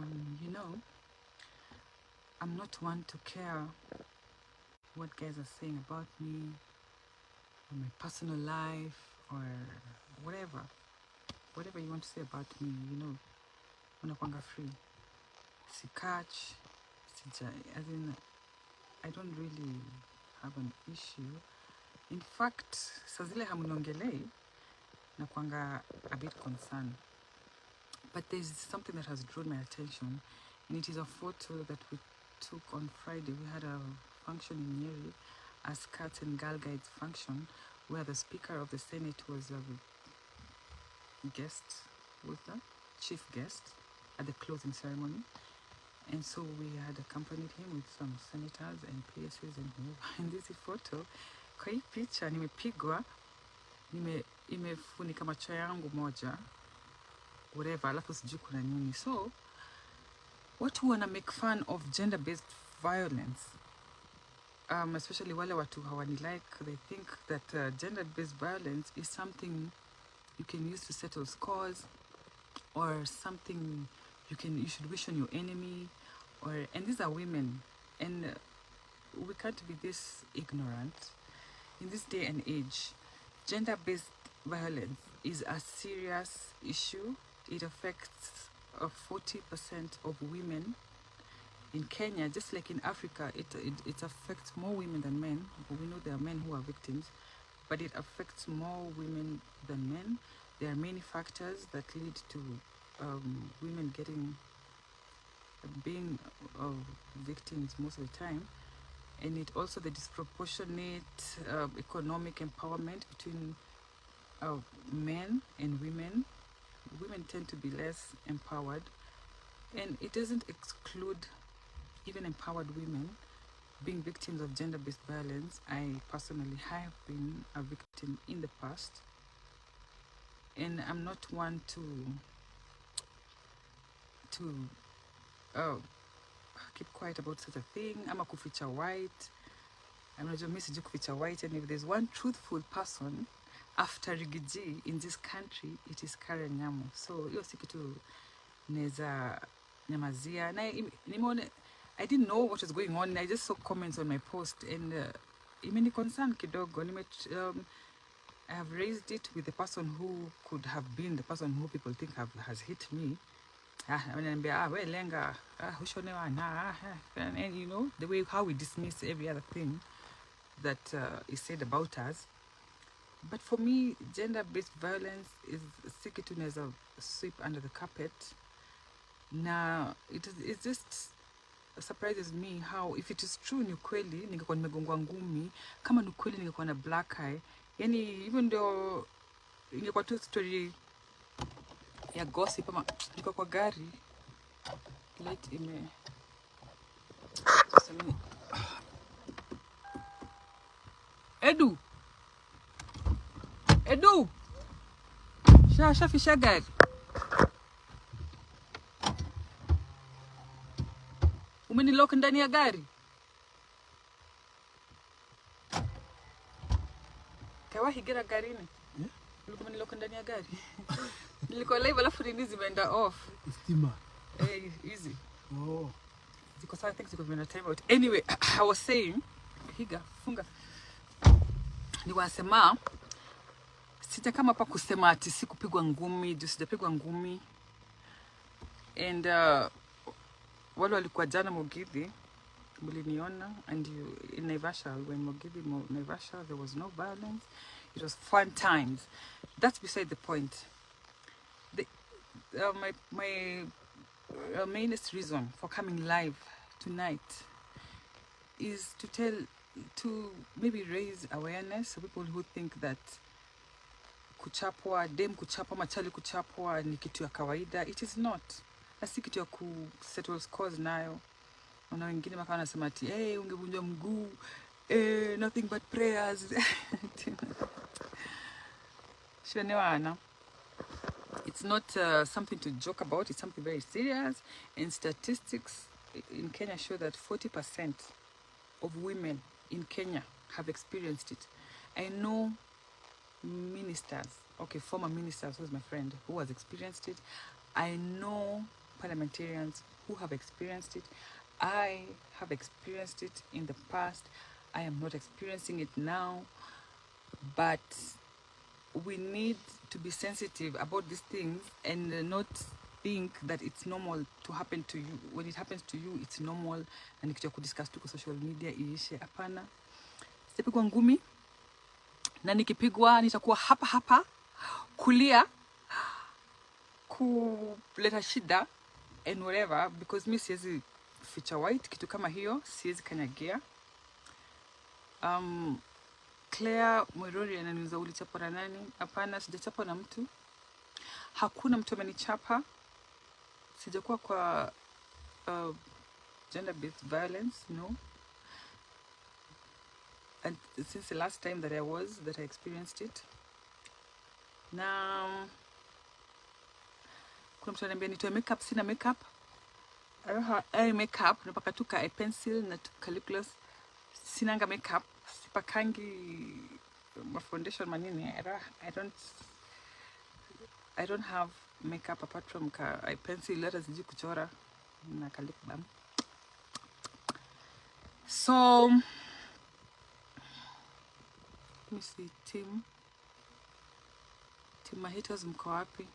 You know, I'm not one to care what guys are saying about me, or my personal life, or whatever. Whatever you want to say about me, you know, unakwanga free. Si catch, as in, I don't really have an issue. In fact, saa zile hamuniongelei, nakwanga a bit concerned. But there's something that has drawn my attention, and it is a photo that we took on Friday. We had a function in Nyeri, a Scouts and Girl Guides function, where the Speaker of the Senate was a guest, was the chief guest at the closing ceremony. And so we had accompanied him with some senators and PSs and whoever. And this photo, kwa hii picha nimepigwa, imefunika macho yangu moja, whatever, alafu sijui kuna nini. So watu wanna make fun of gender-based violence, especially wale watu hawani like, they think that gender-based violence is something you can use to settle scores, or something you should wish on your enemy, and these are women, and we can't be this ignorant. In this day and age, gender-based violence is a serious issue. It affects 40% of women in Kenya. Just like in Africa, it affects more women than men. We know there are men who are victims, but it affects more women than men. There are many factors that lead to women being victims most of the time, and it also the disproportionate economic empowerment between men and women. Women tend to be less empowered, and it doesn't exclude even empowered women being victims of gender-based violence. I personally have been a victim in the past, and I'm not one to keep quiet about such a thing. I'm a kuficha white. I'm not just kuficha white, and if there's one truthful person after Rigiji in this country, it is Karen Nyamu. So hiyo si kitu neza nyamazia. Na I didn't know what was going on. I just saw comments on my post, and imeni concern kidogo. I have raised it with the person who could have been the person who people think has hit me. And you know, the way how we dismiss every other thing that is said about us. But for me, gender-based violence is sikitu as a sweep under the carpet. Now, it just surprises me how, if it is true ni kweli ningekuwa nimegongwa ngumi, kama ni kweli ningekuwa na black eye, yani even though ingekuwa tu story ya gossip, ama niko kwa gari light ime Edu shafisha gari. Umenilock ndani ya gari. Kawa higira garini. Ulikuwa umenilock ndani ya gari. Nilikuwa live alafu nini zimeenda off. Stima. Easy. Oh. Because I think it's going to time out. Anyway, I was saying, higa funga. Niwasema sita kama hapa kusema ati sikupigwa ngumi, juu sijapigwa ngumi. And wale walikuwa jana Mugithi, mliniona, and in Naivasha, when Mugithi Naivasha, there was no violence. It was fun times. That's beside the point. My mainest reason for coming live tonight is to maybe raise awareness of people who think that kuchapwa, dem kuchapwa, machali kuchapwa ni kitu ya kawaida. It is not. Si kitu ya settle scores nayo. Wana wengine maka wanasema ati, ungevunjwa mguu, nothing but prayers. Shwenewana. It's not something to joke about. It's something very serious. And statistics in Kenya show that 40% of women in Kenya have experienced it. I know ministers, former ministers, who's my friend, who has experienced it. I know parliamentarians who have experienced it. I have experienced it in the past. I am not experiencing it now, but we need to be sensitive about these things and not think that it's normal to happen to you. When it happens to you, it's normal na ni kitu ya kudiscuss tu kwa social media iishe. Hapana, sitapigwa ngumi, na nikipigwa nitakuwa hapa hapa kulia kuleta shida and whatever, because mi siwezi ficha white kitu kama hiyo, siwezi kanyagia. Claire Mwerori ananiuliza ulichapwa na nani? Hapana, sijachapwa na mtu. Hakuna mtu amenichapa. Sijakuwa kwa gender-based violence, no. And since the last time that I experienced it. Na kuna mtu ananiambia nitoe makeup, sina makeup. I don't have any makeup, napaka tu ka pencil na ka lip gloss. Sinanga makeup, sipakangi ma foundation manini. I don't have makeup apart from ka eye pencil, hata sijui kuchora na ka lip balm. So let me see, team my haters mko wapi?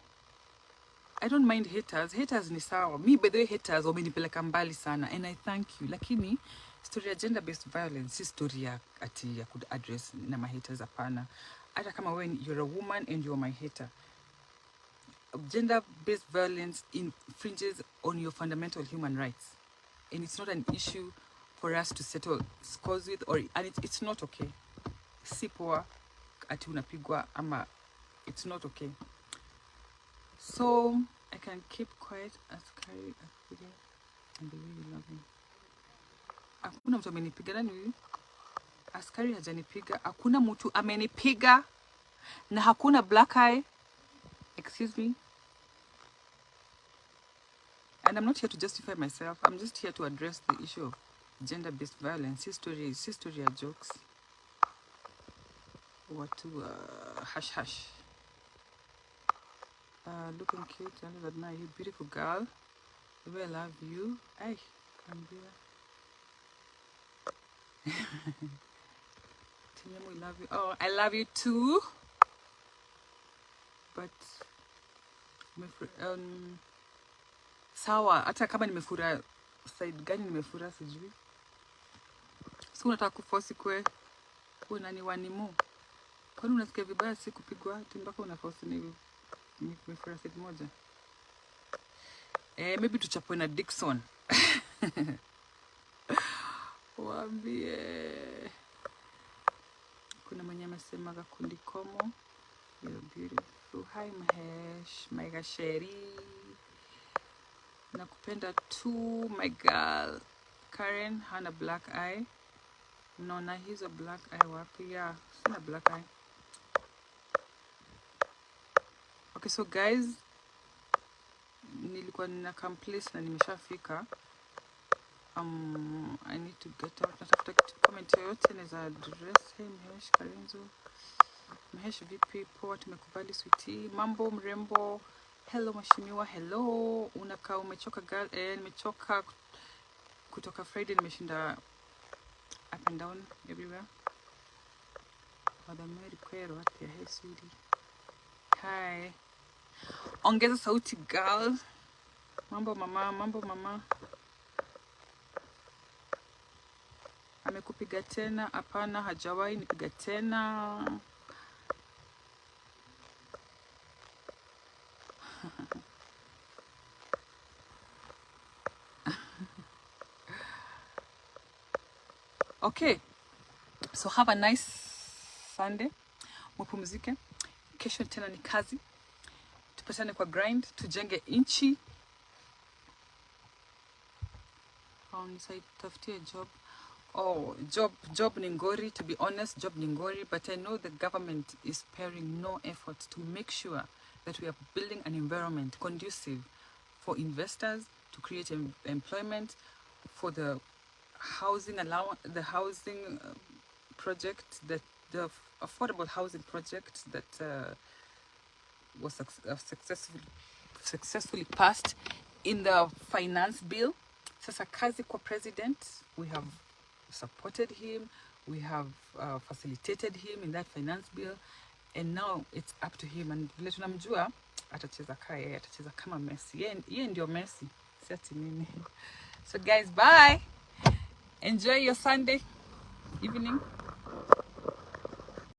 I don't mind haters. Haters ni sawa. Me, by the way, haters wamenipeleka mbali sana, and I thank you. Lakini story ya gender-based violence si story ya ati ya could address na my haters, hapana. Hata kama when you're a woman and you're my hater. Gender-based violence infringes on your fundamental human rights, and it's not an issue for us to settle scores with, and it's not okay. Si poa ati unapigwa ama, it's not okay. So I can keep quiet as Carrie and the way you love me. Hakuna mtu amenipiga. Nani huyu? Askari hajanipiga. Hakuna mtu amenipiga na hakuna black eye. Excuse me. And I'm not here to justify myself. I'm just here to address the issue of gender-based violence. History are jokes. Watu hush hush. Looking cute. I love that now. You beautiful girl. The way I love you. Ay, I'm Nyamu, we love you. Oh, I love you too. But sawa, hata kama nimefura side gani nimefura sijui. So unataka kuforce kwe nani wanimu. Kwani unasikia vibaya si kupigwa mpaka unaforce nimefura side moja. Maybe tuchapwe na Dickson. Waambie. Kuna mwenye amesema gakundi komo. You're beautiful. Hi Mahesh, my gasheri. Nakupenda too, my girl. Karen hana black eye. Naona hizo black eye wapi? Yeah, sina black eye. Okay, so guys, nilikuwa nina place na nimeshafika. I need to get out. Natafuta kitu comment yoyote naweza address. Hey Mahesh, Karenzo. Mahesh vipi? Poa, tumekubali sweetie. Mambo mrembo. Hello mheshimiwa, hello. Unakaa umechoka girl? Nimechoka kutoka Friday, nimeshinda up and down everywhere. Madam Mary Kwero at the hey sweetie. Hi. Ongeza sauti girl. Mambo mama. Amekupiga tena? Hapana, hajawahi nipiga tena. Okay, so have a nice Sunday. Mupumzike. Kesho tena ni kazi. Tupatane kwa grind, tujenge inchi. Nisitafutie job. Oh, job ni ngori, to be honest, job ni ngori, but I know the government is sparing no effort to make sure that we are building an environment conducive for investors to create employment, for the housing project, that the affordable housing project that was successfully passed in the finance bill. Sasa kazi kwa president, we have supported him, we have facilitated him in that finance bill, and now it's up to him. And vile tunamjua atacheza kaya, atacheza kama Messi. Yeye ndio Messi, si ati mimi. So guys, bye. Enjoy your Sunday evening.